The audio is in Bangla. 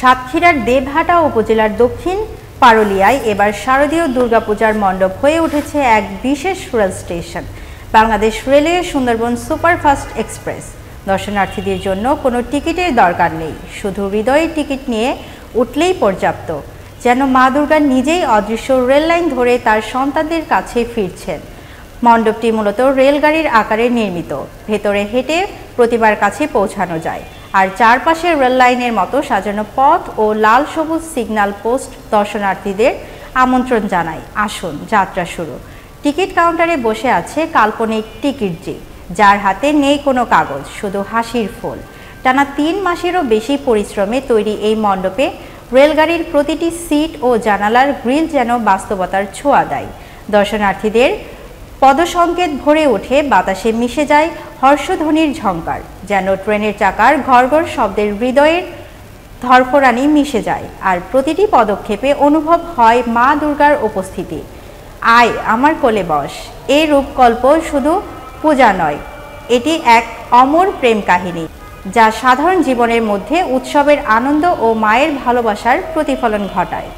সাতক্ষীরার দেবহাটা উপজেলার দক্ষিণ পারুলিয়ায় এবার শারদীয় দুর্গাপূজার মণ্ডপ হয়ে উঠেছে এক বিশেষ rail station. Bangladesh railway Sundarban superfast express. দর্শনার্থীদের জন্য কোনো টিকিটের দরকার নেই, শুধু হৃদয়ের টিকিট নিয়ে উঠলেই পর্যাপ্ত। যেন মা দুর্গা নিজেই অদৃশ্য রেল লাইন ধরে তার সন্তানদের কাছে ফিরছেন। মণ্ডপটি মূলত রেলগাড়ির আকারে নির্মিত, ভেতরে হেঁটে প্রতিমার কাছে পৌঁছানো যায়। আর চারপাশে রেল লাইনের মতো সাজানো পথ ও লাল সবুজ সিগন্যাল পোস্ট দর্শনার্থীদের আমন্ত্রণ জানায়, আসুন যাত্রা শুরু। টিকিট কাউন্টারে বসে আছে কাল্পনিক টিকিটজি, যার হাতে নেই কোনো কাগজ, শুধু হাসির ফুল। টানা 3 মাসেরও বেশি পরিশ্রমে তৈরি এই মণ্ডপে রেলগাড়ির প্রতিটি সিট ও জানালার গ্রিল যেন বাস্তবতার ছোঁয়া দেয়। দর্শনার্থীদের পদসংকেত ভরে ওঠে, বাতাসে মিশে যায় হর্ষধ্বনির ঝংকার, যেন ট্রেনের চাকার ঘড়ঘড় শব্দের হৃদয়ের ধড়ফড়ানি মিশে যায়। আর প্রতিটি পদক্ষেপে অনুভব হয় মা দুর্গার উপস্থিতি। আয় আমার কোলে বস। এই রূপকল্প শুধু পূজা নয়, এটি এক অমর প্রেম কাহিনী, যা সাধারণ জীবনের মধ্যে উৎসবের আনন্দ ও মায়ের ভালোবাসার প্রতিফলন ঘটায়।